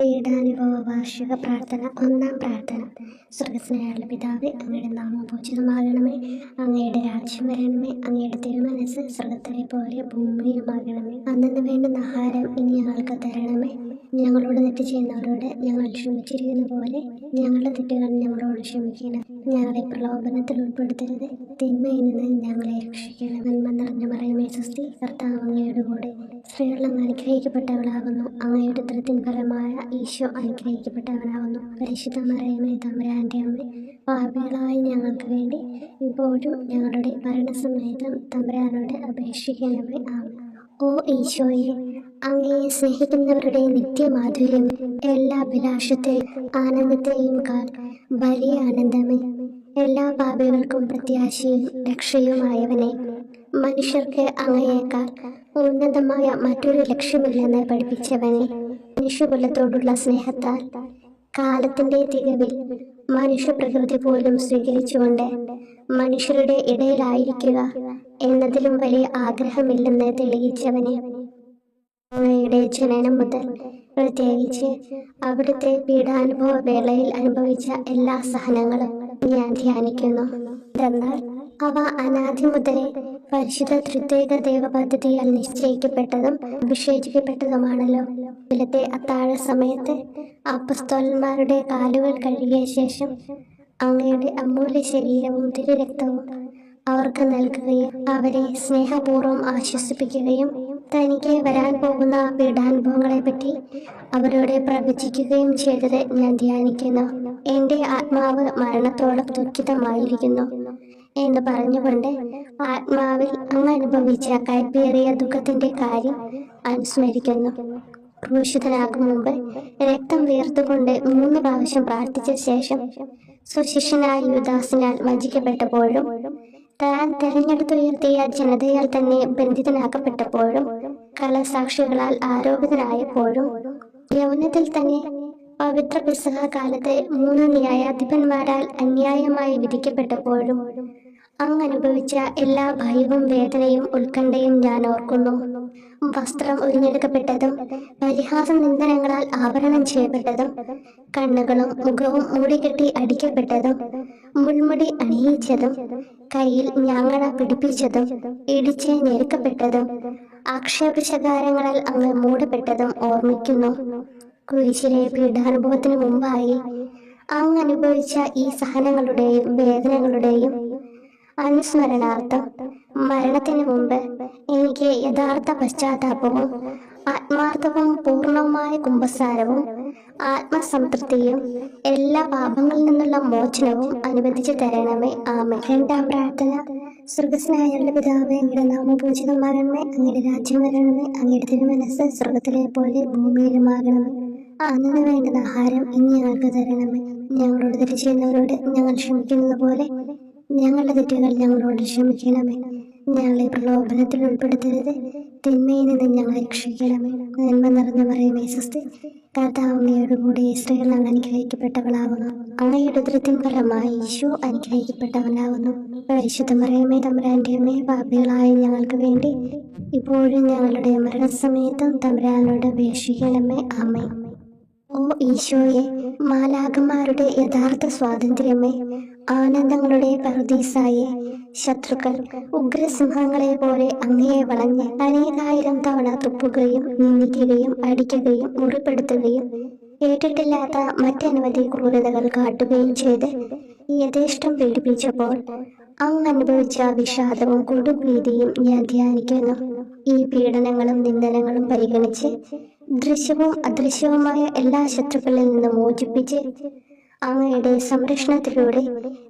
പീഡാനുഭവ വാർഷിക പ്രാർത്ഥന. ഒന്നാം പ്രാർത്ഥന. സ്വർഗ്ഗസ്ഥനായുള്ള പിതാവേ, അങ്ങയുടെ നാമം പൂജിതമാകണമേ. അങ്ങയുടെ രാജ്യം വരണമേ. അങ്ങയുടെ തിരുമനസ്സ് സ്വർഗ്ഗത്തിലെ പോലെ ഭൂമിയിലുമാകണമേ. അന്നന്ന് വേണ്ടുന്ന ആഹാരം ഇനി ഞങ്ങൾക്ക് തരണമേ. ഞങ്ങളോട് തെറ്റ് ചെയ്യുന്നവരോട് ഞങ്ങൾ ക്ഷമിച്ചിരിക്കുന്ന പോലെ ഞങ്ങളുടെ തെറ്റുകൾ ഞങ്ങളോട് ക്ഷമിക്കണം. ഞങ്ങളെ പ്രലോഭനത്തിൽ ഉൾപ്പെടുത്തരുത്, തിന്മയിൽ നിന്ന് ഞങ്ങളെ രക്ഷിക്കണം. നന്മ നിറഞ്ഞ മറിയമേ സ്വസ്തി, കർത്താവ് അങ്ങയുടെ കൂടെ സ്ത്രീകൾ അങ്ങ് അനുഗ്രഹിക്കപ്പെട്ടവളാകുന്നു. അങ്ങയുടെ ഉദരത്തിൻ ഫലമായ ഈശോ അനുഗ്രഹിക്കപ്പെട്ടവനാകുന്നു. പരിശുദ്ധ മറിയമേ തമ്പുരാന്റെ അമ്മ, പാപികളായ ഞങ്ങൾക്ക് വേണ്ടി ഇപ്പോഴും ഞങ്ങളുടെ മരണസമയത്തും തമ്പുരാനോട് അപേക്ഷിക്കണമേ. ആമേൻ. ഓ ഈശോയെ, അങ്ങയെ സ്നേഹിക്കുന്നവരുടെ നിത്യമാധുര്യം, എല്ലാ അഭിലാഷത്തെയും ആനന്ദത്തെയും കാൽ വലിയ ആനന്ദമേ. എല്ലാ പാപികൾക്കും പ്രത്യാശയും രക്ഷയുമായവനെ, മനുഷ്യർക്ക് അങ്ങയേക്കാൾ ഉന്നതമായ മറ്റൊരു ലക്ഷ്യമില്ലെന്ന് പഠിപ്പിച്ചവനെ, മനുഷ്യകുലത്തോടുള്ള സ്നേഹത്താൽ കാലത്തിന്റെ തികവിൽ മനുഷ്യപ്രകൃതി പോലും സ്വീകരിച്ചുകൊണ്ട് മനുഷ്യരുടെ ഇടയിലായിരിക്കുക എന്നതിലും വലിയ ആഗ്രഹമില്ലെന്ന് തെളിയിച്ചവനെ, അങ്ങയുടെ ജനനം മുതൽ പ്രത്യേകിച്ച് അവിടുത്തെ പീഡാനുഭവ വേളയിൽ അനുഭവിച്ച എല്ലാ സഹനങ്ങളും ഞാൻ ധ്യാനിക്കുന്നു. എന്നാൽ അവ അനാദി മുതലേ പരിശുദ്ധ ത്രിത്വൈക ദൈവ പദ്ധതിയാൽ നിശ്ചയിക്കപ്പെട്ടതും വിശേഷിക്കപ്പെട്ടതുമാണല്ലോ. ഇന്നത്തെ അത്താഴ സമയത്ത് അപ്പസ്തോലന്മാരുടെ കാലുകൾ കഴുകിയ ശേഷം അങ്ങയുടെ അമൂല്യ ശരീരവും തിരുരക്തവും അവർക്ക് നൽകുകയും അവരെ സ്നേഹപൂർവ്വം ആശ്വസിപ്പിക്കുകയും തനിക്ക് വരാൻ പോകുന്ന പീഡാനുഭവങ്ങളെ പറ്റി അവരോട് പ്രവചിക്കുകയും ചെയ്തത് ഞാൻ ധ്യാനിക്കുന്നു. എൻ്റെ ആത്മാവ് മരണത്തോളം ദുഃഖിതമായിരിക്കുന്നു എന്ന് പറഞ്ഞുകൊണ്ട് ആത്മാവിൽ അങ്ങ് അനുഭവിച്ച കൈപ്പേറിയ ദുഃഖത്തിന്റെ കാര്യം അനുസ്മരിക്കുന്നു. ക്രൂശിതനാകും മുമ്പ് രക്തം വീർത്തുകൊണ്ട് 3 പ്രാവശ്യം പ്രാർത്ഥിച്ച ശേഷം സുശിഷ്യനായ യൂദാസിനാൽ വഞ്ചിക്കപ്പെട്ടപ്പോഴും താൻ തെരഞ്ഞെടുത്തുയർത്തിയ ജനതയാൽ തന്നെ ബന്ധിതനാക്കപ്പെട്ടപ്പോഴും കള്ളസാക്ഷികളാൽ ആരോപിതനായപ്പോഴും യൗവനത്തിൽ തന്നെ പവിത്ര പെസഹ കാലത്ത് 3 ന്യായാധിപന്മാരാൽ അന്യായമായി വിധിക്കപ്പെട്ടപ്പോഴും അങ്ങ് അനുഭവിച്ച എല്ലാ ഭയവും വേദനയും ഉത്കണ്ഠയും ഞാൻ ഓർക്കുന്നു. വസ്ത്രം ഉരിഞ്ഞെടുക്കപ്പെട്ടതും പരിഹാസ നിന്ദനങ്ങളാൽ ആവരണം ചെയ്യപ്പെട്ടതും കണ്ണുകളും മുഖവും മൂടിക്കെട്ടി അടിക്കപ്പെട്ടതും മുൾമുടി അണിയിച്ചതും കയ്യിൽ ഞാങ്ങണ പിടിപ്പിച്ചതും ഇടിച്ച് ഞെരുക്കപ്പെട്ടതും ആക്ഷേപശകാരങ്ങളാൽ അങ്ങ് മൂടപ്പെട്ടതും ഓർമ്മിക്കുന്നു. കുരിശിലെ പീഡാനുഭവത്തിനു മുമ്പായി അങ്ങ് അനുഭവിച്ച ഈ സഹനങ്ങളുടെയും വേദനകളുടെയും അനുസ്മരണാർത്ഥം മരണത്തിന് മുമ്പ് എനിക്ക് യഥാർത്ഥ പശ്ചാത്താപവും ആത്മാർത്ഥവും പൂർണ്ണവുമായ കുമ്പസാരവും ആത്മസംതൃപ്തിയും എല്ലാ പാപങ്ങളിൽ നിന്നുള്ള മോചനവും അനുവദിച്ചു തരണമേ. ആമേൻ. രണ്ടാം പ്രാർത്ഥന. സ്വർഗ്ഗസ്ഥനായുള്ള പിതാവേ, അങ്ങയുടെ നാമം പൂജിതമാകണമേ. അങ്ങയുടെ രാജ്യം വരണമേ. അങ്ങയുടെ തിരുമനസ്സ് സ്വർഗ്ഗത്തിലെ പോലെ ഭൂമിയിലുമാകണമേ. അന്നു വേണ്ടുന്ന ആഹാരം ഇനി ഞങ്ങൾക്ക് തരണമേ. ഞങ്ങളോട് തെറ്റ് ചെയ്യുന്നവരോട് ഞങ്ങൾ ക്ഷമിക്കുന്നത് പോലെ ഞങ്ങളുടെ തെറ്റുകൾ ഞങ്ങളോട് ക്ഷമിക്കണമേ. ഞങ്ങളെ പ്രലോഭനത്തിൽ ഉൾപ്പെടുത്തരുത്, തിന്മയിൽ നിന്ന് ഞങ്ങളെ രക്ഷിക്കണമേ. നന്മ നിറഞ്ഞ മറിയമേ സ്വസ്തി, കർത്താവ് അങ്ങയുടെ കൂടെ സ്ത്രീകൾ അങ്ങ് അനുഗ്രഹിക്കപ്പെട്ടവളാകുന്നു. അങ്ങയുടെ ഉദരത്തിൻ ഫലമായി ഈശോ അനുഗ്രഹിക്കപ്പെട്ടവനാകുന്നു. പരിശുദ്ധ മറിയമേ തമ്പുരാന്റെ അമ്മേ, പാപികളായ ഞങ്ങൾക്ക് വേണ്ടി ഇപ്പോഴും ഞങ്ങളുടെ മരണസമയത്തും തമ്പുരാനോട് അപേക്ഷിക്കണമേ. ആമേൻ. ഓ ഈശോയെ, മാലാഖമാരുടെ യഥാർത്ഥ സ്വാതന്ത്ര്യമേ, ആനന്ദങ്ങളുടെ പറുദീസായെ, ശത്രുക്കൾ ഉഗ്രസിംഹങ്ങളെ പോലെ അങ്ങയെ വളഞ്ഞ് അനേകായിരം തവണ തുപ്പുകയും നിന്ദിക്കുകയും അടിക്കുകയും മുറിപ്പെടുത്തുകയും കേട്ടിട്ടില്ലാത്ത മറ്റനവധി ക്രൂരതകൾ കാട്ടുകയും ചെയ്ത് യഥേഷ്ടം പീഡിപ്പിച്ചപ്പോൾ അങ്ങ് അനുഭവിച്ച വിഷാദവും കൊടുഭീതിയും ഞാൻ ധ്യാനിക്കുന്നു. ഈ പീഡനങ്ങളും നിന്ദനങ്ങളും പരിഗണിച്ച് ദൃശ്യവും അദൃശ്യവുമായ എല്ലാ ശത്രുക്കളിൽ നിന്ന് മോചിപ്പിച്ച് അങ്ങയുടെ സംരക്ഷണത്തിലൂടെ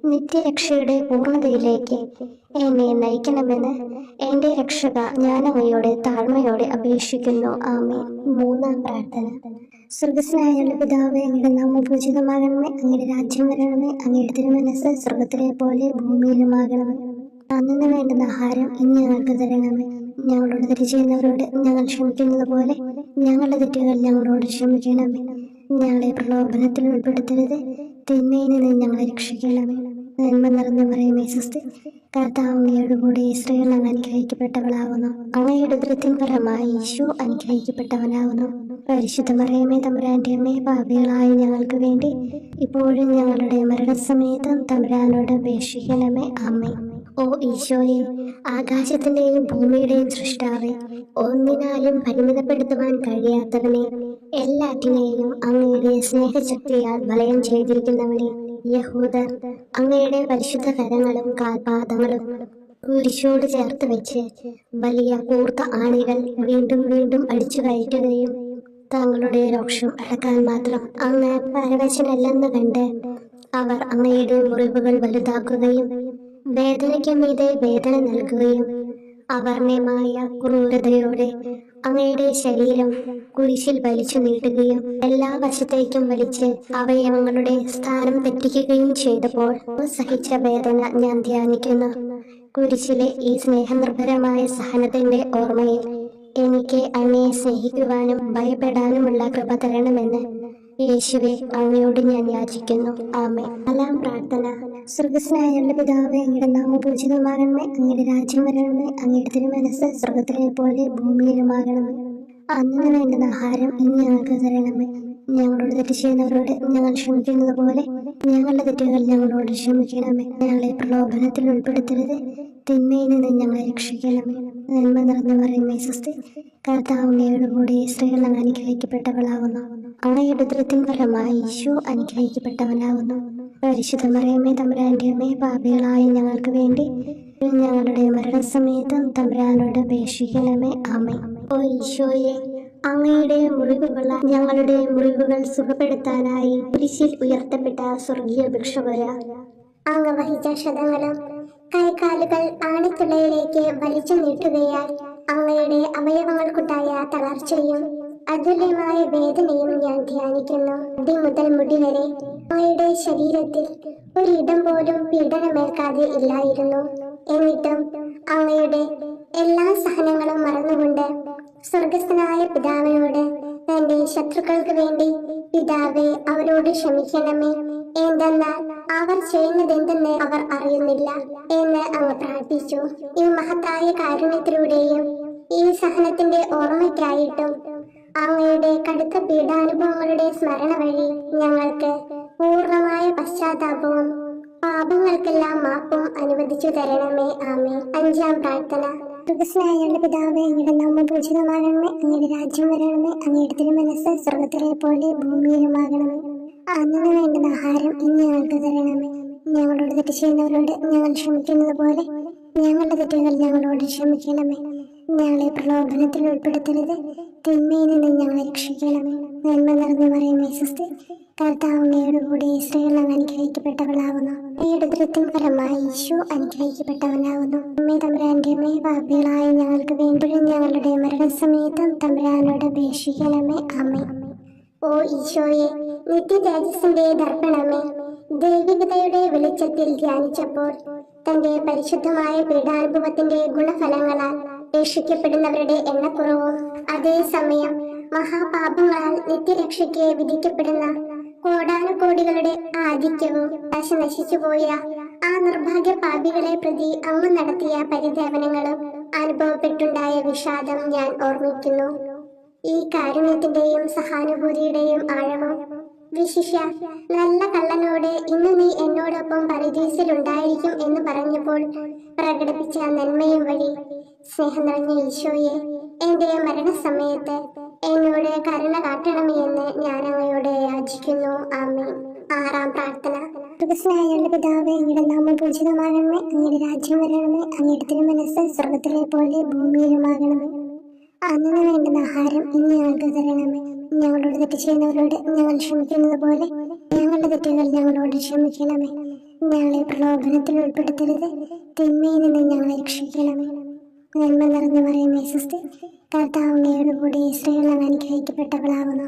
നിത്യരക്ഷയുടെ പൂർണ്ണതയിലേക്ക് എന്നെ നയിക്കണമെന്ന് എൻ്റെ രക്ഷക ഞാൻ അങ്ങയോട് താഴ്മയോടെ അപേക്ഷിക്കുന്നു. ആമേൻ. മൂന്നാം പ്രാർത്ഥന. സ്വർഗ്ഗസ്ഥനായുള്ള പിതാവേ, അങ്ങയുടെ നാമം പൂജിതമാകണമേ. അങ്ങയുടെ രാജ്യം വരണമേ. അങ്ങയുടെ തിരുമനസ്സ് സ്വർഗ്ഗത്തിലെ പോലെ ഭൂമിയിലുമാകണമേ. അന്നു വേണ്ടുന്ന ആഹാരം ഇനി ഞങ്ങൾക്ക് തരണമേ. ഞങ്ങളോട് തെറ്റ് ചെയ്യുന്നവരോട് ഞങ്ങൾ ക്ഷമിക്കുന്നത് പോലെ ഞങ്ങളുടെ തെറ്റുകൾ ഞങ്ങളോട് ക്ഷമിക്കണമേ. ഞങ്ങളെ പ്രലോഭനത്തിൽ ഉൾപ്പെടുത്തരുത്, തിന്മയിൽ നിന്ന് ഞങ്ങളെ രക്ഷിക്കണമേ. നന്മ നിറഞ്ഞ മറിയമേ സ്വസ്തി, കർത്താവ് അങ്ങയുടെ കൂടെ സ്ത്രീകൾ അങ്ങ് അനുഗ്രഹിക്കപ്പെട്ടവളാകുന്നു. അങ്ങയുടെ ഉദരത്തിൻ ഫലമായി ഈശോ അനുഗ്രഹിക്കപ്പെട്ടവനാകുന്നു. പരിശുദ്ധ മറിയമേ, തമ്പുരാന്റെ അമ്മേ, പാപികളായ ഞങ്ങൾക്ക് വേണ്ടി ഇപ്പോഴും ഞങ്ങളുടെ മരണസമയത്തും തമ്പുരാനോട് അപേക്ഷിക്കണമേ. ആമേൻ. ഓ ഈശോയെ, ആകാശത്തിന്റെയും ഭൂമിയുടെയും സൃഷ്ടാവേ, ഒന്നിനാലും പരിമിതപ്പെടുത്തുവാൻ കഴിയാത്തവനെ, എല്ലാറ്റിനെയും അങ്ങയുടെ സ്നേഹശക്തിയാൽ വലയം ചെയ്തിരിക്കുന്നവനെ, യഹൂദർ അങ്ങയുടെ പരിശുദ്ധ കരങ്ങളും കാൽപാദങ്ങളും കുരിശോട് ചേർത്ത് വെച്ച് വലിയ കൂർത്ത ആണികൾ വീണ്ടും വീണ്ടും അടിച്ചു കയറ്റുകയും തങ്ങളുടെ രോക്ഷം അടക്കാൻ മാത്രം അങ്ങ് പരവശനല്ലെന്ന് കണ്ട് അവർ അങ്ങയുടെ മുറിവുകൾ വലുതാക്കുകയും വേദനയ്ക്ക് മീതെ വേദന നൽകുകയും അവർണ്ണമായ ക്രൂരതയോടെ അങ്ങയുടെ ശരീരം കുരിശിൽ വലിച്ചു നീട്ടുകയും എല്ലാ വശത്തേക്കും വലിച്ച് അവയവങ്ങളുടെ സ്ഥാനം തെറ്റിക്കുകയും ചെയ്തപ്പോൾ സഹിച്ച വേദന ഞാൻ ധ്യാനിക്കുന്നു. കുരിശിലെ ഈ സ്നേഹനിർഭരമായ സഹനത്തിന്റെ ഓർമ്മയിൽ എനിക്ക് അങ്ങയെ സ്നേഹിക്കുവാനും ഭയപ്പെടാനുമുള്ള കൃപ തരണമെന്ന് യേശുവെ അങ്ങയോട് ഞാൻ യാചിക്കുന്നു. ആമേൻ. നാലാം പ്രാർത്ഥന. സ്വർഗ്ഗസ്ഥനായ പിതാവേ, അങ്ങയുടെ നാമം പൂജിതമാകണമേ. അങ്ങയുടെ രാജ്യം വരണമേ. അങ്ങയുടെ തിരുമനസ്സ് സ്വർഗ്ഗത്തിലെ പോലെ ഭൂമിയിലുമാകണമേ. അന്നു വേണ്ടുന്ന ആഹാരം ഇന്ന് ഞങ്ങൾക്ക് തരണമേ. ഞങ്ങളോട് തെറ്റ് ചെയ്യുന്നവരോട് ഞങ്ങൾ ക്ഷമിക്കുന്നത് പോലെ ഞങ്ങളുടെ തെറ്റുകൾ ഞങ്ങളോട് ക്ഷമിക്കണമേ. ഞങ്ങളെ പ്രലോഭനത്തിൽ ഉൾപ്പെടുത്തരുത്, തിന്മയിൽ നിന്ന് ഞങ്ങളെ രക്ഷിക്കണമേ. നന്മ നിറഞ്ഞ മറിയമേ, സ്വസ്തി. കർത്താവ് അങ്ങയുടെ കൂടെ സ്ത്രീകൾ അങ്ങ് അനുഗ്രഹിക്കപ്പെട്ടവളാകുന്നു. അങ്ങയുടെ ഉദരത്തിൻ ഫലമായി ഈശോ അനുഗ്രഹിക്കപ്പെട്ടവനാകുന്നു. പരിശുദ്ധ മറിയമേ, തമ്പുരാന്റെ അമ്മേ, പാപികളായ ഞങ്ങൾക്ക് വേണ്ടി ഞങ്ങളുടെ മരണസമയത്തും തമ്പുരാനോട് അപേക്ഷിക്കണമേ. ആമേൻ. ഓ ഈശോയെ, അങ്ങയുടെ മുറിവുകൾ ഞങ്ങളുടെ മുറിവുകൾ സുഖപ്പെടുത്താനായി കുരിശിൽ ഉയർത്തപ്പെട്ട സ്വർഗീയ ഭിക്ഷുവര, അങ്ങ് വഹിച്ച ക്ഷതങ്ങളും കൈകാലുകൾ ആണിത്തുളയിലേക്ക് വലിച്ചു നീട്ടുകയാൽ അങ്ങയുടെ അവയവങ്ങൾക്കുണ്ടായ തളർച്ചയും അതുല്യമായ വേദനയും ഞാൻ ധ്യാനിക്കുന്നു. അടി മുതൽ മുടി വരെ അങ്ങയുടെ ശരീരത്തിൽ ഒരിടം പോലും പീഡനമേൽക്കാതെ ഇല്ലായിരുന്നു. എന്നിട്ടും അങ്ങയുടെ എല്ലാ സഹനങ്ങളും മറന്നുകൊണ്ട് സ്വർഗസ്ഥനായ പിതാവിനോട് തന്റെ ശത്രുക്കൾക്ക് വേണ്ടി പിതാവേ അവരോട് ക്ഷമിക്കണമേ, എന്തെന്നാൽ അവർ ചെയ്യുന്നതെന്തെന്ന് അവർ അറിയുന്നില്ല എന്ന് അങ്ങ് പ്രാർത്ഥിച്ചു. ഈ മഹത്തായ കാരുണ്യത്തിലൂടെയും ഈ സഹനത്തിന്റെ ഓർമ്മയ്ക്കായിട്ടും അങ്ങയുടെ കടുത്ത പീഡാനുഭവങ്ങളുടെ സ്മരണ വഴി ഞങ്ങൾക്ക് പൂർണ്ണമായ പശ്ചാത്താപവും പാപങ്ങൾക്കെല്ലാം മാപ്പും അനുവദിച്ചു തരണമേ. ആമേൻ. അഞ്ചാം പ്രാർത്ഥന. സ്വർഗ്ഗസ്ഥനായ പിതാവേ, അങ്ങയുടെ നാമം പൂജിതമാകണമേ. അങ്ങയുടെ രാജ്യം വരണമേ. അങ്ങയുടെ തിരുമനസ്സ് സ്വർഗ്ഗത്തിലെ പോലെ ഭൂമിയിലുമാകണമേ. അന്നു വേണ്ടുന്ന ആഹാരം ഇന്ന് ഞങ്ങൾക്ക് തരണമേ. ഞങ്ങളോട് തെറ്റ് ചെയ്യുന്നവരോട് ഞങ്ങൾ ക്ഷമിക്കുന്നത് പോലെ ഞങ്ങളുടെ തെറ്റുകൾ ഞങ്ങളോട് ക്ഷമിക്കണമേ. ഞങ്ങളെ പ്രലോഭനത്തിൽ ഉൾപ്പെടുത്തരുത്, തിന്മയിൽ നിന്ന് ഞങ്ങളെ രക്ഷിക്കണമേ. നന്മ നിറഞ്ഞ മറിയമേ, സ്വസ്തി. കർത്താവ് അങ്ങയുടെ കൂടെ സ്ത്രീകൾ അങ്ങ് അനുഗ്രഹിക്കപ്പെട്ടവളാകുന്നു. അങ്ങയുടെ ഉദരത്തിൻ ഫലമായി ഈശോ അനുഗ്രഹിക്കപ്പെട്ടവനാകുന്നു. അമ്മേ, തമ്പുരാന്റെ അമ്മേ, പാപികളായ ഞങ്ങൾക്ക് വേണ്ടി ഞങ്ങളുടെ മരണസമയത്തും തമ്പുരാനോട് അപേക്ഷിക്കണമേ. ആമേൻ. ഓ ഈശോയെ, നിത്യ തേജസ്സിന്റെ ദർപ്പണമേ, ദൈവികതയുടെ വെളിച്ചത്തിൽ ധ്യാനിച്ചപ്പോൾ തന്റെ പരിശുദ്ധമായ പീഡാനുഭവത്തിന്റെ ഗുണഫലങ്ങളാൽ രക്ഷിക്കപ്പെടുന്നവരുടെ എണ്ണക്കുറവും അതേസമയം മഹാപാപങ്ങളാൽ നിത്യരക്ഷയ്ക്ക് വിധിക്കപ്പെടുന്ന കോടാനുകോടികളുടെ ആധിക്യവും നശിച്ചുപോയ ആ നിർഭാഗ്യ പാപികളെ പ്രതി അങ്ങ് നടത്തിയ പരിദേവനങ്ങളും അനുഭവപ്പെട്ടുണ്ടായ വിഷാദം ഞാൻ ഓർമ്മിക്കുന്നു. ഈ കാരുണ്യത്തിന്റെയും സഹാനുഭൂതിയുടെയും ആഴവും വിശിഷ്യ നല്ല കള്ളനോട് ഇന്ന് നീ എന്നോടൊപ്പം പരദീസിലുണ്ടായിരിക്കും എന്ന് പറഞ്ഞപ്പോൾ പ്രകടിപ്പിച്ച നന്മയും വഴി സ്നേഹം നിറഞ്ഞ ഈശോയെ, എന്റെ മരണസമയത്ത് എന്നോട് കരുണ കാട്ടണമേ എന്ന് ഞാൻ അങ്ങയോട് യാചിക്കുന്നു. ആമേൻ. ആറാം പ്രാർത്ഥന. സ്വർഗ്ഗസ്ഥനായ പിതാവേ, അങ്ങയുടെ നാമം പൂജിതമാകണമേ. അങ്ങയുടെ രാജ്യം വരണമേ. അങ്ങയുടെ തിരുമനസ്സ് സ്വർഗ്ഗത്തിലെ പോലെ ഭൂമിയിലുമാകണമേ. അന്നു വേണ്ടുന്ന ആഹാരം ഇന്ന് ഞങ്ങൾക്ക് തരണമേ. ഞങ്ങളോട് തെറ്റ് ചെയ്യുന്നവരോട് ഞങ്ങൾ ക്ഷമിക്കുന്നത് പോലെ ഞങ്ങളുടെ തെറ്റുകൾ ഞങ്ങളോട് ക്ഷമിക്കണമേ. ഞങ്ങളെ പ്രലോഭനത്തിൽ ഉൾപ്പെടുത്തരുത്, തിന്മയിൽ നിന്ന് ഞങ്ങളെ രക്ഷിക്കണമേ. നന്മ നിറഞ്ഞ മറിയമേ, സ്വസ്തി. കർത്താവ് അങ്ങയുടെ കൂടെ സ്ത്രീകൾ അങ്ങ് അനുഗ്രഹിക്കപ്പെട്ടവളാകുന്നു.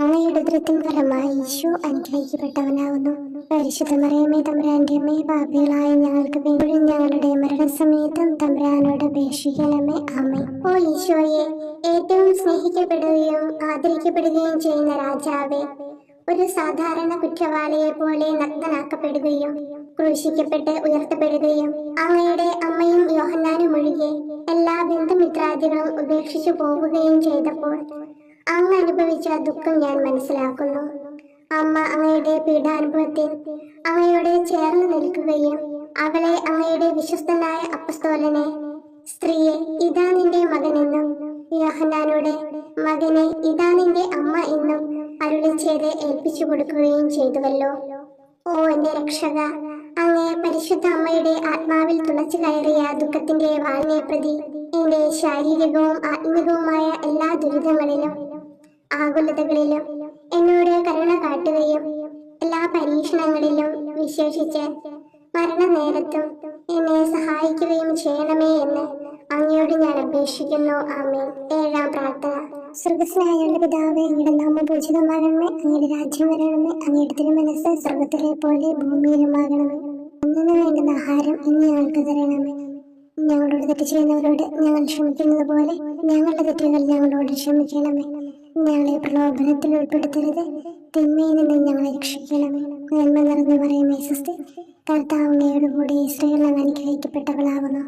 അങ്ങയുടെ ഉദരത്തിൻ ഫലമായി ഈശോ അനുഗ്രഹിക്കപ്പെട്ടവനാകുന്നു. പരിശുദ്ധ മറിയമേ, തമ്പുരാന്റെ അമ്മേ, പാപികളായ ഞങ്ങൾക്ക് വേണ്ടി ഞങ്ങളുടെ മരണസമയത്തും തമ്പുരാനോട് അപേക്ഷിക്കണമേ. ആമേൻ. ഓ ഈശോയെ, ഏറ്റവും സ്നേഹിക്കപ്പെടുകയും ആദരിക്കപ്പെടുകയും ചെയ്യുന്ന രാജാവേ, ഒരു സാധാരണ കുറ്റവാളിയെ പോലെ നഗ്നനാക്കപ്പെടുകയും ക്രൂശിക്കപ്പെട്ട് ഉയർത്തപ്പെടുകയും അങ്ങയുടെ അമ്മയും യോഹന്നാനും ഒഴികെ എല്ലാ ബന്ധുമിത്രാദികളും ഉപേക്ഷിച്ചു പോവുകയും ചെയ്തപ്പോൾ അങ്ങ് അനുഭവിച്ച ദുഃഖം ഞാൻ മനസ്സിലാക്കുന്നു. അമ്മ അങ്ങയുടെ പീഡാനുഭവത്തിൽ അങ്ങയോട് ചേർന്ന് നിൽക്കുകയും അവളെ അങ്ങയുടെ വിശ്വസ്തനായ അപ്പസ്തോലനെ, സ്ത്രീയെ ഇതാ നിന്റെ മകനെന്നും യോഹന്നാനോട് മകനെ ഇതാ നിന്റെ അമ്മ എന്നും അരുളി ചെയ്ത് ഏൽപ്പിച്ചു കൊടുക്കുകയും ചെയ്തുവല്ലോ. ഓ എന്റെ രക്ഷക, അങ്ങേ പരിശുദ്ധ അമ്മയുടെ ആത്മാവിൽ തുളച്ചു കയറിയ ദുഃഖത്തിന്റെ വാളിനെ പ്രതി എന്റെ ശാരീരികവും ആത്മികവുമായ എല്ലാ ദുരിതങ്ങളിലും ആകുലതകളിലും എന്നോട് കരുണ കാട്ടുകയും എല്ലാ പരീക്ഷണങ്ങളിലും വിശേഷിച്ച് മരണനേരത്തും എന്നെ സഹായിക്കുകയും ചെയ്യണമേ എന്ന് അങ്ങയോട് ഞാൻ അപേക്ഷിക്കുന്നു. ആമേൻ. 7-ാം പ്രാർത്ഥന. സ്വർഗ്ഗസ്ഥനായ പിതാവേ, അങ്ങയുടെ നാമം പൂജിതമാകണമേ, അങ്ങയുടെ രാജ്യം വരണമേ, അങ്ങയുടെ തിരുമനസ്സ് സ്വർഗത്തിലെ പോലെ ഭൂമിയിലുമാകണമേ. അന്നു വേണ്ടുന്ന ആഹാരം ഇന്ന് ഞങ്ങൾക്ക് തരണമേ. ഞങ്ങളോട് തെറ്റ് ചെയ്യുന്നവരോട് ഞങ്ങൾ ക്ഷമിക്കുന്നത് പോലെ ഞങ്ങളുടെ തെറ്റുകൾ ഞങ്ങളോട് ക്ഷമിക്കണമേ. ഞങ്ങളെ പ്രലോഭനത്തിൽ ഉൾപ്പെടുത്തരുത്, തിന്മയിൽ നിന്ന് ഞങ്ങളെ രക്ഷിക്കണമേ. നന്മ നിറഞ്ഞു പറയുമേ സ്വസ്തി, കർത്താവ് അങ്ങയോട് കൂടി സ്ത്രീകൾ അങ്ങ് അനുഗ്രഹിക്കപ്പെട്ടവളാകുന്നു.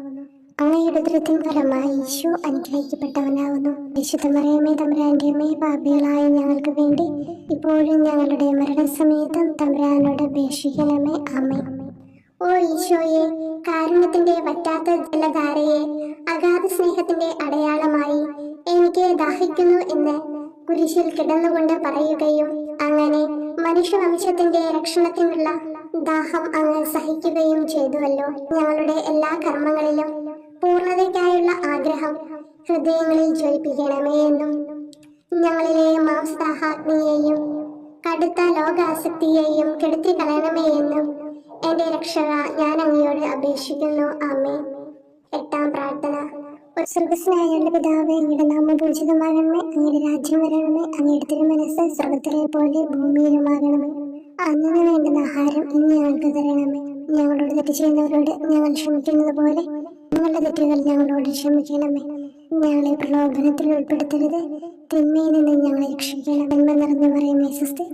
അങ്ങയുടെ ഉദരത്തിൻ ഫലമായി ഈശോ അനുഗ്രഹിക്കപ്പെട്ടവനാകുന്നു. വിശുദ്ധ മറിയമേ തമ്പുരാന്റെ അമ്മേ, പാപികളായ ഞങ്ങൾക്ക് വേണ്ടി ഇപ്പോഴും ഞങ്ങളുടെ മരണസമയത്തും തമ്പുരാനോട് അപേക്ഷിക്കണമേ. ആമേൻ. ഓ ഈശോയെ, കാരുണ്യത്തിന്റെ വറ്റാത്ത ജലധാരയെ, അഗാധ സ്നേഹത്തിന്റെ അടയാളമായി എനിക്ക് ദാഹിക്കുന്നു എന്ന് കുരിശിൽ കിടന്നുകൊണ്ട് പറയുകയും അങ്ങനെ മനുഷ്യവംശത്തിന്റെ രക്ഷണത്തിനുള്ള ദാഹം അങ്ങ് സഹിക്കുകയും ചെയ്തുവല്ലോ. ഞങ്ങളുടെ എല്ലാ കർമ്മങ്ങളിലും പൂർണ്ണതയ്ക്കായുള്ള ആഗ്രഹം ഹൃദയങ്ങളിൽ ജ്വലിപ്പിക്കണമേ എന്നും ഞങ്ങളിലെ മാംസദാഹാഗ്നിയെയും കടുത്ത ലോകാസക്തിയെയും കെടുത്തി കളയണമേ എന്നും എന്റെ രക്ഷക ഞാൻ അങ്ങയോട് അപേക്ഷിക്കുന്നു. ആമേൻ. 8-ാം പ്രാർത്ഥന. സ്വർഗ്ഗസ്ഥനായ പിതാവേ, അങ്ങയുടെ നാമം പൂജിതമാകണമേ, അങ്ങയുടെ രാജ്യം വരണമേ, അങ്ങയുടെ തിരുമനസ്സ് സ്വർഗത്തിലെ പോലെ ഭൂമിയിലുമാകണമേ. അന്നു വേണ്ടുന്ന ആഹാരം ഇന്ന് ഞങ്ങൾക്ക് തരണമേ. ഞങ്ങളോട് തെറ്റ് ചെയ്യുന്നവരോട് ഞങ്ങൾ ക്ഷമിക്കുന്നത് പോലെ ഞങ്ങളുടെ തെറ്റുകൾ ഞങ്ങളോട് ക്ഷമിക്കണമേ. ഞങ്ങളെ പ്രലോഭനത്തിൽ ഉൾപ്പെടുത്തരുത്, തിന്മയിൽ നിന്ന് ഞങ്ങളെ രക്ഷിക്കണം. നന്മ നിറഞ്ഞു പറയുമേ സ്വസ്തി,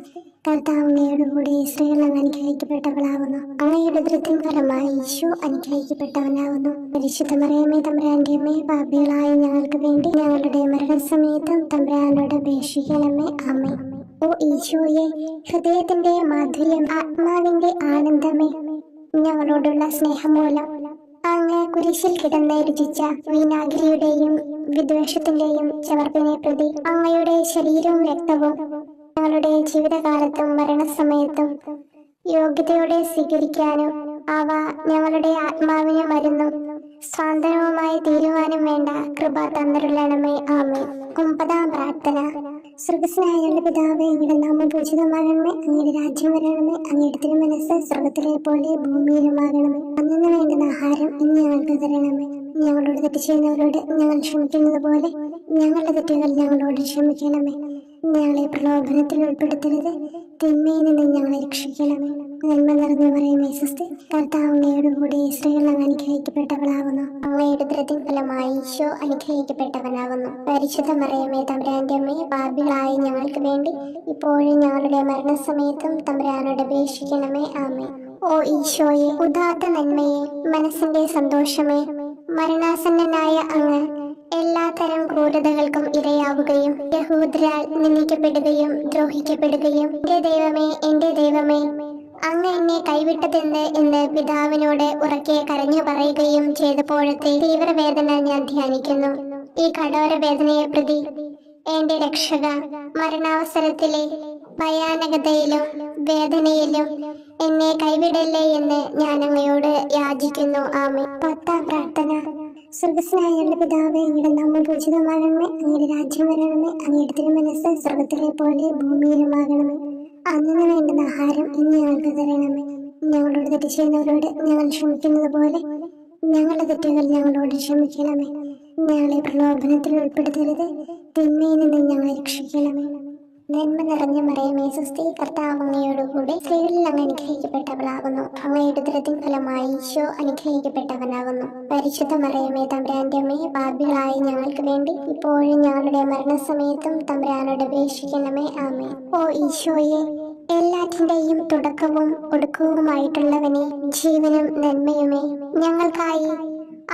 കർത്താവ് അങ്ങയോട് കൂടി സ്ത്രീകൾ അങ്ങ് അനുഗ്രഹിക്കപ്പെട്ടവളാകുന്നു. അങ്ങയുടെ ഉദരത്തിൻ ഫലമായി ഈശോ അനുഗ്രഹിക്കപ്പെട്ടവനാകുന്നു. പരിശുദ്ധ മറിയമേ തമ്പുരാന്റെ അമ്മേ, പാപികളായ ഞങ്ങൾക്ക് വേണ്ടി ഞങ്ങളുടെ മരണസമയത്തും തമ്പുരാനോട് അപേക്ഷിക്കണമേ. ആമേൻ. ഓ ഈശോയെ, ഹൃദയത്തിന്റെ മാധുര്യം, ആത്മാവിന്റെ ആനന്ദമേ, ഞങ്ങളോടുള്ള സ്നേഹം മൂലം അങ്ങ് കുരിശിൽ കിടന്ന് രുചിച്ച വിനാഗിരിയുടെയും വിദ്വേഷത്തിന്റെയും ചവർപ്പിനെ പ്രതി അങ്ങയുടെ ശരീരവും രക്തവും ഞങ്ങളുടെ ജീവിതകാലത്തും മരണസമയത്തും യോഗ്യതയോടെ സ്വീകരിക്കാനും അവ ഞങ്ങളുടെ ആത്മാവിന് മരുന്നും സ്വാതന്ത്ര്യവുമായി തീരുവാനും വേണ്ട കൃപ തന്നിരുളണമേ. ആമേൻ. 9-ാം പ്രാർത്ഥന. സ്വർഗ്ഗസ്ഥനായ പിതാവേ, അങ്ങയുടെ നാമം പൂജിതമാകണമേ, അങ്ങയുടെ രാജ്യം വരണമേ, അങ്ങയുടെ തിരുമനസ്സ് സ്വർഗത്തിലെ പോലെ ഭൂമിയിലുമാകണമേ. അന്നു വേണ്ടുന്ന ആഹാരം ഇന്ന് ഞങ്ങൾക്ക് തരണമേ. ഞങ്ങളോട് തെറ്റ് ചെയ്യുന്നവരോട് ഞങ്ങൾ ക്ഷമിക്കുന്നത് പോലെ ഞങ്ങളുടെ തെറ്റുകൾ ഞങ്ങളോട് ക്ഷമിക്കണമേ. ഞങ്ങളെ പ്രലോഭനത്തിൽ ഉൾപ്പെടുത്തരുത്, തിന്മയിൽ നിന്ന് ഞങ്ങളെ രക്ഷിക്കണമേ. നന്മ നിറഞ്ഞു പറയുമേ സ്വസ്തി, കർത്താവ് അങ്ങയോട് കൂടി സ്ത്രീകൾ അങ്ങ് അനുഗ്രഹിക്കപ്പെട്ടവളാകുന്നു. അങ്ങയുടെ ഉദരത്തിൻ ഫലമായി ഈശോ അനുഗ്രഹിക്കപ്പെട്ടവനാകുന്നു. പരിശുദ്ധ മറിയമേ തമ്പുരാന്റെ അമ്മേ, പാപികളായ ഞങ്ങൾക്ക് വേണ്ടി ഇപ്പോഴും ഞങ്ങളുടെ മരണസമയത്തും തമ്പുരാനോട് അപേക്ഷിക്കണമേ. ആമേൻ. ഓ ഈശോയെ, ഉദാത്ത നന്മയെ, മനസ്സിന്റെ സന്തോഷമേ, മരണാസന്നനായ അങ്ങ് എല്ലാത്തരം ക്രൂരതകൾക്കും ഇരയാവുകയും യഹൂദരാൽ നിന്ദിക്കപ്പെടുകയും ദ്രോഹിക്കപ്പെടുകയും എന്റെ ദൈവമേ അങ്ങ് എന്നെ കൈവിട്ടതെന്ത് എന്ന് പിതാവിനോട് ഉറക്കെ കരഞ്ഞു പറയുകയും ചെയ്തപ്പോഴത്തെ തീവ്രവേദന ഞാൻ ധ്യാനിക്കുന്നു. ഈ കഠോര വേദനയെ പ്രതി എന്റെ രക്ഷക, മരണാവസരത്തിലെ ഭയാനകതയിലും വേദനയിലും എന്നെ കൈവിടല്ലേ എന്ന് ഞാൻ അങ്ങയോട് യാചിക്കുന്നു. ആമേൻ. 10-ാം പ്രാർത്ഥന. സ്വർഗ്ഗസ്ഥനായ പിതാവേ, അങ്ങയുടെ നാമം പൂജിതമാകണമേ, അങ്ങയുടെ രാജ്യം വരണമേ, അങ്ങയുടെ തിരുമനസ്സ് സ്വർഗത്തിലെ പോലെ ഭൂമിയിലുമാകണമേ. അന്നു വേണ്ടുന്ന ആഹാരം ഇന്ന് ഞങ്ങൾക്ക് തരണമേ. ഞങ്ങളോട് തെറ്റ് ചെയ്യുന്നവരോട് ഞങ്ങൾ ക്ഷമിക്കുന്നത് പോലെ ഞങ്ങളുടെ തെറ്റുകൾ ഞങ്ങളോട് ക്ഷമിക്കണമേ. ഞങ്ങളെ പ്രലോഭനത്തിൽ ഉൾപ്പെടുത്തരുത്, തിന്മയിൽ നിന്ന് ഞങ്ങളെ രക്ഷിക്കണമേ. നന്മ നിറഞ്ഞ മറിയമേ സ്വസ്തി, കർത്താവ് അങ്ങയോടുകൂടി സ്ത്രീകളിൽ അങ്ങ് അനുഗ്രഹിക്കപ്പെട്ടവളാകുന്നു. അങ്ങയുടെ ഉദരത്തിൻ ഫലമായി ഈശോ അനുഗ്രഹിക്കപ്പെട്ടവനാകുന്നു. പരിശുദ്ധ മറിയമേ തമ്പുരാന്റെ അമ്മേ, പാപികളായ ഞങ്ങൾക്ക് വേണ്ടി ഇപ്പോഴും ഞങ്ങളുടെ മരണസമയത്തും തമ്പുരാനോട് അപേക്ഷിക്കണമേ. ആമേൻ. ഓ ഈശോയെ, എല്ലാറ്റിന്റെയും തുടക്കവും ഒടുക്കവുമായിട്ടുള്ളവനെ, ജീവനും നന്മയുമേ, ഞങ്ങൾക്കായി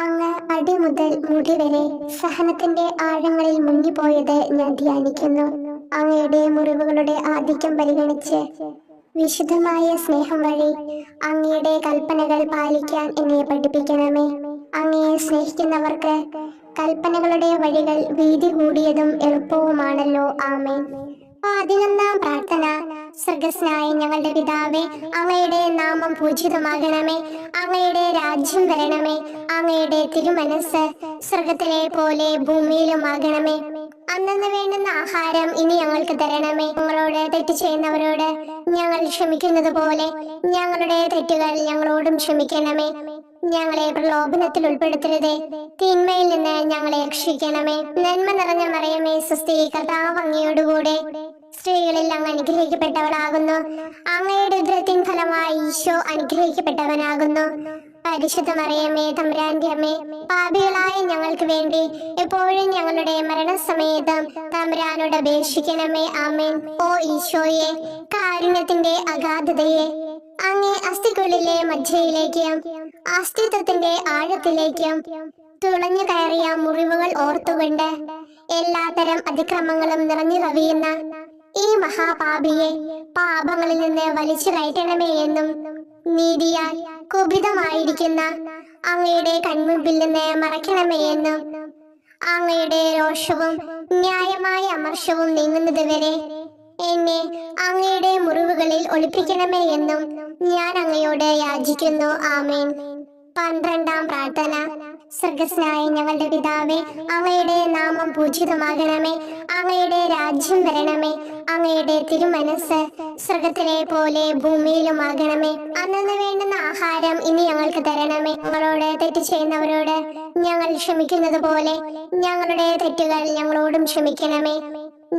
അങ്ങ് അടിമുതൽ മുടി വരെ സഹനത്തിന്റെ ആഴങ്ങളിൽ മുങ്ങിപ്പോയത് ഞാൻ ധ്യാനിക്കുന്നു. അങ്ങയുടെ മുറിവുകളുടെ ആധിക്യം പരിഗണിച്ച് വിശുദ്ധമായ സ്നേഹം വഴി അങ്ങയുടെ കൽപ്പനകൾ പാലിക്കാൻ എന്നെ പഠിപ്പിക്കണമേ. അങ്ങയെ സ്നേഹിക്കുന്നവർക്ക് കൽപ്പനകളുടെ വഴികൾ വീതി കൂടിയതും എളുപ്പവുമാണല്ലോ. ആമേൻ. 11-ാം പ്രാർത്ഥന. സ്വർഗ്ഗസ്ഥനായ ഞങ്ങളുടെ പിതാവേ, അങ്ങയുടെ നാമം പൂജിതമാകണമേ. അങ്ങയുടെ രാജ്യം വരണമേ. അങ്ങയുടെ തിരുമനസ് സ്വർഗത്തിലെ പോലെ ഭൂമിയിലുമാകണമേ. അന്നന്ന് വേണ്ടുന്ന ആഹാരം ഇനി ഞങ്ങൾക്ക് തരണമേ. ഞങ്ങളോട് തെറ്റ് ചെയ്യുന്നവരോട് ഞങ്ങൾ ക്ഷമിക്കുന്നത് പോലെ ഞങ്ങളുടെ തെറ്റുകൾ ഞങ്ങളോടും ക്ഷമിക്കണമേ. ഞങ്ങളെ പ്രലോഭനത്തിൽ ഉൾപ്പെടുത്തരുതേ, തിന്മയിൽ നിന്ന് ഞങ്ങളെ രക്ഷിക്കണമേ. നന്മ നിറഞ്ഞ മറിയമേ, സ്വസ്തി, കർത്താവ് അങ്ങയോടുകൂടെ സ്ത്രീകളിൽ അങ്ങ് അനുഗ്രഹിക്കപ്പെട്ടവളാകുന്നു. അങ്ങയുടെ ഉദരത്തിൻ ഫലമായി ഈശോ അനുഗ്രഹിക്കപ്പെട്ടവനാകുന്നു. പരിശുദ്ധ മറിയമേ, തമ്പുരാന്റെ അമ്മേ, പാപികളായ ഞങ്ങൾക്ക് വേണ്ടി എപ്പോഴും ഞങ്ങളുടെ മരണസമയത്തും തമ്പുരാനോട് അപേക്ഷിക്കണമേ. ആമേൻ. ഓ ഈശോയെ, കാരുണ്യത്തിന്റെ അഗാധതയെ, അങ്ങേ അസ്ഥിക്കുള്ളിലെ മജ്ജയിലേക്കും അസ്തിത്വത്തിന്റെ ആഴത്തിലേക്കും തുളഞ്ഞു കയറിയ മുറിവുകൾ ഓർത്തുകൊണ്ട് എല്ലാത്തരം അതിക്രമങ്ങളും നിറഞ്ഞു കവിയുന്ന ഈ മഹാപാപിയെ പാപങ്ങളിൽ നിന്ന് വലിച്ചു കയറ്റണമേ എന്നും, നീതിയാൽ കുപിതമായിരിക്കുന്ന അങ്ങയുടെ കൺമുമ്പിൽ നിന്ന് മറയ്ക്കണമേ എന്നും, അങ്ങയുടെ രോഷവും ന്യായമായ അമർഷവും നീങ്ങുന്നത് വരെ എന്നെ അങ്ങയുടെ മുറിവുകളിൽ ഒളിപ്പിക്കണമേ എന്നും ഞാൻ അങ്ങയോട് യാചിക്കുന്നു. ആമേൻ. 12-ാം പ്രാർത്ഥന. സ്വർഗ്ഗസ്ഥനായ ഞങ്ങളുടെ പിതാവേ, അങ്ങയുടെ നാമം പൂജിതമാകണമേ. അങ്ങയുടെ രാജ്യം വരണമേ. അങ്ങയുടെ തിരുമനസ് സ്വർഗത്തിലെ പോലെ ഭൂമിയിലുമാകണമേ. അന്നന്ന് വേണ്ടുന്ന ആഹാരം ഇനി ഞങ്ങൾക്ക് തരണമേ. ഞങ്ങളോട് തെറ്റ് ചെയ്യുന്നവരോട് ഞങ്ങൾ ക്ഷമിക്കുന്നത് പോലെ ഞങ്ങളുടെ തെറ്റുകൾ ഞങ്ങളോടും ക്ഷമിക്കണമേ.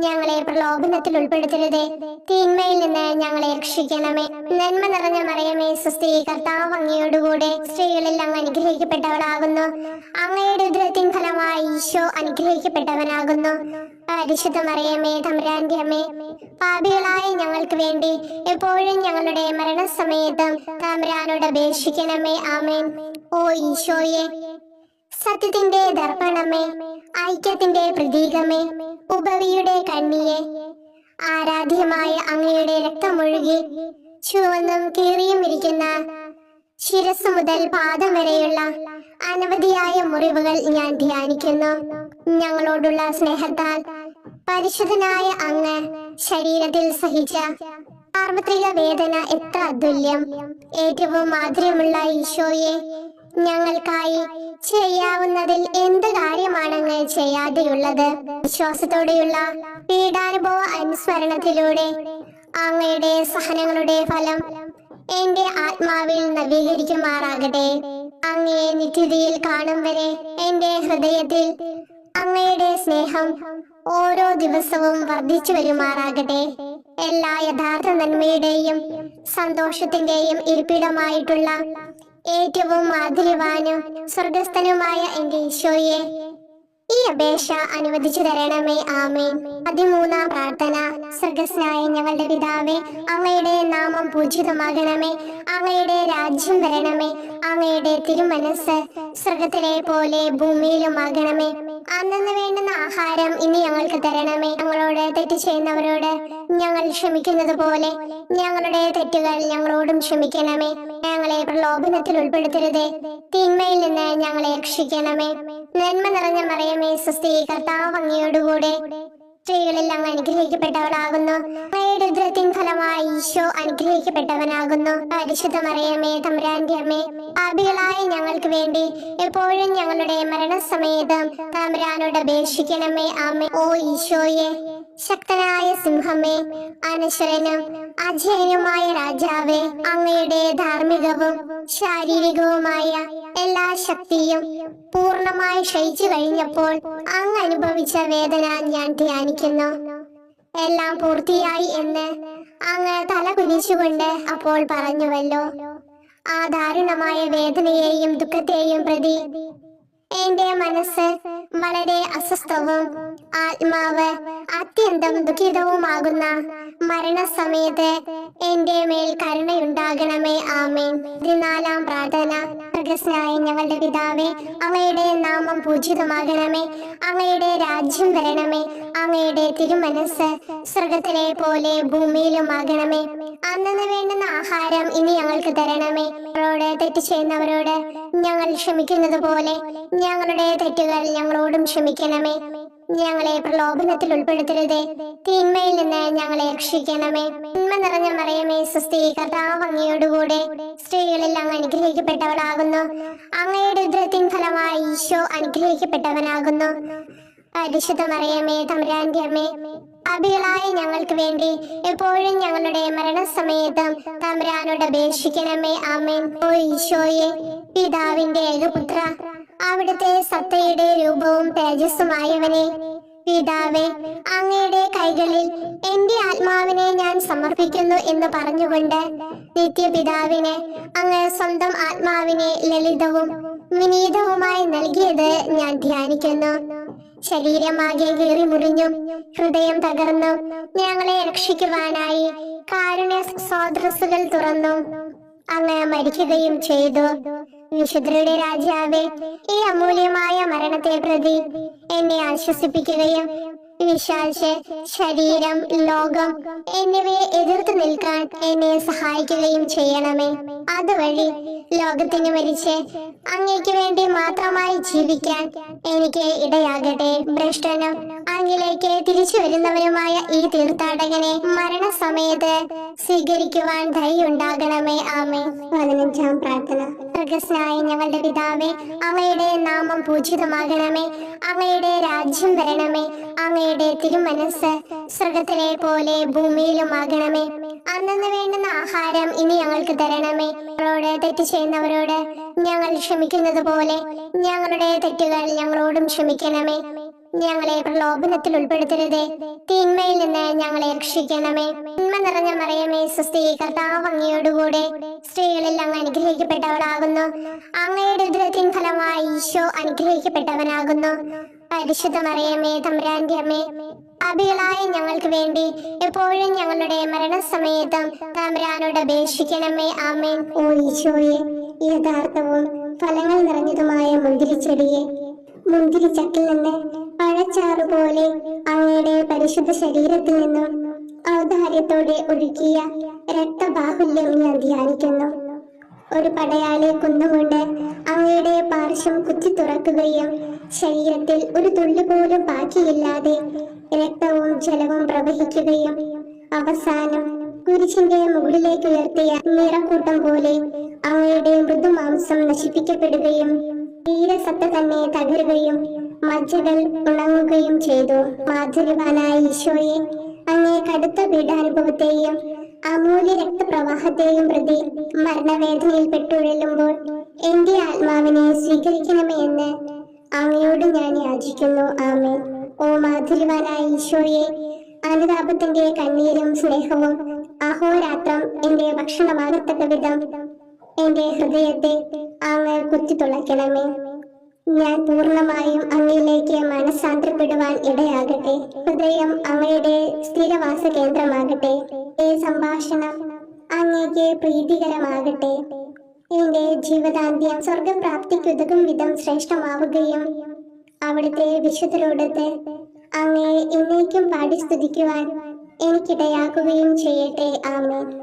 ഞങ്ങളെ പ്രലോഭനത്തിൽ ഉൾപ്പെടുത്തരുതേ, തിന്മയിൽ നിന്ന് ഞങ്ങളെ രക്ഷിക്കണമേ. നന്മ നിറഞ്ഞ മറിയമേ, സ്വസ്തി, കർത്താവ് അങ്ങയോടുകൂടെ സ്ത്രീകളിൽ അങ്ങ് അനുഗ്രഹിക്കപ്പെട്ടവളാകുന്നു. അങ്ങയുടെ ഉദരത്തിൻ ഫലമായി ഈശോ അനുഗ്രഹിക്കപ്പെട്ടവനാകുന്നു. പരിശുദ്ധ മറിയമേ, തമ്പുരാന്റെ അമ്മേ, പാപികളായ ഞങ്ങൾക്ക് വേണ്ടി എപ്പോഴും ഞങ്ങളുടെ മരണസമയത്തും തമ്പുരാനോട് അപേക്ഷിക്കണമേ. ആമേൻ. ഓ ഈശോയെ, സത്യത്തിന്റെ ദർപ്പണമേ, ഐക്യത്തിന്റെ പ്രതീകമേ, ഉപവിയുടെ കണ്ണിയെ, ആരാധ്യമായ അങ്ങയുടെ രക്തമൊഴുകി ചുവന്നും കീറിയും ഇരിക്കുന്ന ശിരസ് മുതൽ പാദം വരെയുള്ള അനവധിയായ മുറിവുകൾ ഞാൻ ധ്യാനിക്കുന്നു. ഞങ്ങളോടുള്ള സ്നേഹത്താൽ പരിശുദ്ധനായ അങ്ങ് ശരീരത്തിൽ സഹിച്ച സാർവത്രിക വേദന എത്ര അതുല്യം. ഏറ്റവും മാധുര്യമുള്ള ഈശോയെ, ഞങ്ങൾക്കായി ചെയ്യാവുന്നതിൽ എന്ത് കാര്യമാണങ്ങ് ചെയ്യാതെയുള്ളത്? വിശ്വാസത്തോടെയുള്ള പീഡാനുഭവ അനുസ്മരണത്തിലൂടെ അങ്ങയുടെ സഹനങ്ങളുടെ ഫലം എന്റെ ആത്മാവിൽ നവീകരിക്കുമാറാകട്ടെ. അങ്ങയെ നിത്യതയിൽ കാണും വരെ എന്റെ ഹൃദയത്തിൽ അങ്ങയുടെ സ്നേഹം ഓരോ ദിവസവും വർദ്ധിച്ചു വരുമാറാകട്ടെ. എല്ലാ യഥാർത്ഥ നന്മയുടെയും സന്തോഷത്തിന്റെയും ഇരിപ്പിടമായിട്ടുള്ള ഏറ്റവും മാധുര്യവാനും സ്വർഗസ്ഥനുമായ എന്റെ ഈശോയെ, ഈ അപേക്ഷ അനുവദിച്ചു തരണമേ. ആമേൻ. 13-ാം പ്രാർത്ഥന. സ്വർഗ്ഗസ്ഥനായ ഞങ്ങളുടെ പിതാവേ, അങ്ങയുടെ നാമം പൂജിതമാകണമേ. അങ്ങയുടെ രാജ്യം വരണമേ. അങ്ങയുടെ തിരുമനസ് സ്വർഗത്തിലെ പോലെ ഭൂമിയിലുമാകണമേ. അന്നന്ന് വേണ്ടുന്ന ആഹാരം ഇനി ഞങ്ങൾക്ക് തരണമേ. ഞങ്ങളോട് തെറ്റ് ചെയ്യുന്നവരോട് ഞങ്ങൾ ക്ഷമിക്കുന്നത് പോലെ ഞങ്ങളുടെ തെറ്റുകൾ ഞങ്ങളോടും ക്ഷമിക്കണമേ. ഞങ്ങളെ പ്രലോഭനത്തിൽ ഉൾപ്പെടുത്തരുതേ, തിന്മയിൽ നിന്ന് ഞങ്ങളെ രക്ഷിക്കണമേ. നന്മ നിറഞ്ഞ മറിയമേ, സ്വസ്തി, കർത്താവ് അങ്ങയോടുകൂടെ സ്ത്രീകളിൽ അങ്ങ് അനുഗ്രഹിക്കപ്പെട്ടവളാകുന്നു. അങ്ങയുടെ ഉദരത്തിൻ ഫലമായി ഈശോ അനുഗ്രഹിക്കപ്പെട്ടവനാകുന്നു. പരിശുദ്ധ മറിയമേ, തമ്പുരാന്റെ അമ്മേ, പാപികളായ ഞങ്ങൾക്ക് വേണ്ടി എപ്പോഴും ഞങ്ങളുടെ മരണസമയത്തും തമ്പുരാനോട് അപേക്ഷിക്കണമേ. ആമേൻ. ഓ ഈശോയെ, ശക്തനായ സിംഹമേ, അനശ്വരനും അജയനുമായ രാജാവേ, അങ്ങയുടെ ധാർമ്മികവും ശാരീരികവുമായ എല്ലാ ശക്തിയും പൂർണ്ണമായി ക്ഷയിച്ചു കഴിഞ്ഞപ്പോൾ അങ്ങ് അനുഭവിച്ച വേദന ഞാൻ ധ്യാനിക്കുന്നു. എല്ലാം പൂർത്തിയായി എന്ന് അങ്ങ് തല കുനിച്ചുകൊണ്ട് അപ്പോൾ പറഞ്ഞുവല്ലോ. ആ ദാരുണമായ വേദനയെയും ദുഃഖത്തെയും പ്രതി എന്റെ മനസ്സ് വളരെ അസ്വസ്ഥവും ആത്മാവ് അത്യന്തം ദുഃഖിതവുമാകുന്ന മരണസമയത്ത് എന്റെ മേൽ കരുണയുണ്ടാകണമേ. ആമേൻ. 14-ാം പ്രാർത്ഥന. സ്വർഗ്ഗസ്ഥനായ ഞങ്ങളുടെ പിതാവേ, അങ്ങയുടെ നാമം പൂജിതമാകണമേ. അങ്ങയുടെ രാജ്യം വരണമേ. അങ്ങയുടെ തിരുമനസ് സ്വർഗത്തിലെ പോലെ ഭൂമിയിലുമാകണമേ. അന്നന്ന് വേണ്ടുന്ന ആഹാരം ഇനി ഞങ്ങൾക്ക് തരണമേ. ഞങ്ങളോട് തെറ്റ് ചെയ്യുന്നവരോട് ഞങ്ങൾ ക്ഷമിക്കുന്നത് പോലെ ഞങ്ങളുടെ തെറ്റുകൾ ഞങ്ങളോടും ക്ഷമിക്കണമേ. ഞങ്ങളെ പ്രലോഭനത്തിൽ ഉൾപ്പെടുത്തരുതേ, തിന്മയിൽ നിന്ന് ഞങ്ങളെ രക്ഷിക്കണമേ. നന്മ നിറഞ്ഞ മറിയമേ, സ്വസ്തി, കർത്താവ് അങ്ങയോടുകൂടെ സ്ത്രീകളിൽ അങ്ങ് അനുഗ്രഹിക്കപ്പെട്ടവളാകുന്നു. അങ്ങയുടെ ഉദരത്തിൻ ഫലമായി ഈശോ അനുഗ്രഹിക്കപ്പെട്ടവനാകുന്നു. പരിശുദ്ധ മറിയമേ, തമ്പുരാന്റെ അമ്മേ, പാപികളായ ഞങ്ങൾക്ക് വേണ്ടി എപ്പോഴും ഞങ്ങളുടെ മരണസമയത്തും തമ്പുരാനോട് അപേക്ഷിക്കണമേ. ആമേൻ. ഓ ഈശോയെ, പിതാവിന്റെ ഏകപുത്ര, അവിടുത്തെ സത്തയുടെ രൂപവും തേജസ്സുമായവനെ, പിതാവേ, അങ്ങയുടെ കൈകളിൽ എന്റെ ആത്മാവിനെ ഞാൻ സമർപ്പിക്കുന്നു എന്ന് പറഞ്ഞുകൊണ്ട് നിത്യപിതാവിന് അങ്ങ് സ്വന്തം ആത്മാവിനെ ലളിതവും വിനീതവുമായി നൽകിയത് ഞാൻ ധ്യാനിക്കുന്നു. ശരീരമാകെ കീറി മുറിഞ്ഞും ഹൃദയം തകർന്നും ഞങ്ങളെ രക്ഷിക്കുവാനായി കാരുണ്യ സ്രോതസ്സുകൾ തുറന്നു അങ്ങ് മരിക്കുകയും ചെയ്തു. വിശുദ്ധരുടെ രാജാവേ, ഈ അമൂല്യമായ മരണത്തെ പ്രതി എന്നെ ആശ്വസിപ്പിക്കുകയും വിശ്വാസ ശരീരം, ലോകം എന്നിവയെ എതിർത്ത് നിൽക്കാൻ എന്നെ സഹായിക്കുകയും ചെയ്യണമേ. അതുവഴി ലോകത്തിന് മരിച്ച് അങ്ങയ്ക്ക് വേണ്ടി മാത്രമായി ജീവിക്കാൻ എനിക്ക് ഇടയാകട്ടെ. ഭ്രഷ്ടനും അങ്ങിലേക്ക് തിരിച്ചു വരുന്നവരുമായ ഈ തീർത്ഥാടകനെ മരണസമയത്ത് സ്വീകരിക്കുവാൻ ദയുണ്ടാകണമേ. ആമേൻ. 15-ാം പ്രാർത്ഥന. സ്വർഗ്ഗസ്ഥനായ ഞങ്ങളുടെ പിതാവേ, അങ്ങയുടെ നാമം പൂജിതമാകണമേ. അങ്ങയുടെ രാജ്യം വരണമേ. അങ്ങയുടെ തിരുമനസ് സ്വർഗത്തിലെ പോലെ ഭൂമിയിലുമാകണമേ. അന്നന്ന് വേണ്ടുന്ന ആഹാരം ഇനി ഞങ്ങൾക്ക് തരണമേ. ഞങ്ങളോട് തെറ്റ് ചെയ്യുന്നവരോട് ഞങ്ങൾ ക്ഷമിക്കുന്നത് പോലെ ഞങ്ങളുടെ തെറ്റുകൾ ഞങ്ങളോടും ക്ഷമിക്കണമേ. ഞങ്ങളെ പ്രലോഭനത്തിൽ ഉൾപ്പെടുത്തരുതേ, തിന്മയിൽ നിന്ന് ഞങ്ങളെ രക്ഷിക്കണമേ. നന്മ നിറഞ്ഞ മറിയമേ, സ്വസ്തി, കർത്താവ് അങ്ങയോടുകൂടെ സ്ത്രീകളിൽ അങ്ങ് അനുഗ്രഹിക്കപ്പെട്ടവളാകുന്നു. അങ്ങയുടെ ഉദരത്തിൻ ഫലമായി ഈശോ അനുഗ്രഹിക്കപ്പെട്ടവനാകുന്നു. പരിശുദ്ധ മറിയമേ, തമ്പുരാന്റെ അമ്മേ, പാപികളായ ഞങ്ങൾക്ക് വേണ്ടി എപ്പോഴും ഞങ്ങളുടെ മരണസമയത്തും തമ്പുരാനോട് അപേക്ഷിക്കണമേ. ആമേൻ. ഓ ഈശോയെ, യഥാർത്ഥവും ഫലങ്ങൾ നിറഞ്ഞതുമായ മുന്തിരിച്ചെടിയെ, മുന്തിരിച്ചക്കിൽ നിന്ന് പഴച്ചാറ് പോലെ അങ്ങയുടെ പരിശുദ്ധ ശരീരത്തിൽ നിന്നും ഔദാര്യത്തോടെ ഒഴുകിയ രക്തബാഹുല്യം ഞാൻ ധ്യാനിക്കുന്നു. ഒരു പടയാളി കുന്നുകൊണ്ട് അങ്ങയുടെ പാർശ്വം കുത്തി തുറക്കുകയും ശരീരത്തിൽ ഒരു തുള്ളി പോലും ബാക്കിയില്ലാതെ രക്തവും ജലവും പ്രവഹിക്കുകയും അവസാനം കുരിശിന്റെ മുകളിലേക്ക് ഉയർത്തിയ നിറക്കൂട്ടം പോലെ അങ്ങയുടെ മൃദുമാംസം നശിപ്പിക്കപ്പെടുകയും തീരസത്ത തന്നെ തകരുകയും മജ്ജകൾ ഉണങ്ങുകയും ചെയ്തു. മാധുര്യവാനായ ഈശോയെ, അങ്ങേ കടുത്ത പീഡാനുഭവത്തെയും അമൂല്യ രക്തപ്രവാഹത്തെയും പ്രതി മരണവേദനയിൽ പെട്ടുഴലുമ്പോൾ എന്റെ ആത്മാവിനെ സ്വീകരിക്കണമേ എന്ന് അങ്ങയോട് ഞാൻ യാചിക്കുന്നു. ആമേൻ. ഓ മാധുര്യവാനായ ഈശോയെ, അനുതാപത്തിന്റെ കണ്ണീരും സ്നേഹവും അഹോരാത്രം എന്റെ ഭക്ഷണമാകത്തക്ക വിധം എന്റെ ഹൃദയത്തെ അങ്ങ് കുത്തിത്തുളയ്ക്കണമേ. ഞാൻ പൂർണ്ണമായും അങ്ങയിലേക്ക് മനസ്സാന്തരപ്പെടുവാൻ ഇടയാകട്ടെ. ഹൃദയം അങ്ങയുടെ സ്ഥിരവാസ കേന്ദ്രമാകട്ടെ. ഈ സംഭാഷണം അങ്ങേക്ക് പ്രീതികരമാകട്ടെ. എന്റെ ജീവിതാന്ത്യം സ്വർഗപ്രാപ്തിക്കുതകും വിധം ശ്രേഷ്ഠമാവുകയും അവിടുത്തെ വിശുദ്ധരോടത്ത് അങ്ങയെ എന്നേക്കും പാടി സ്തുതിക്കുവാൻ എനിക്കിടയാക്കുകയും ചെയ്യട്ടെ. ആമേൻ.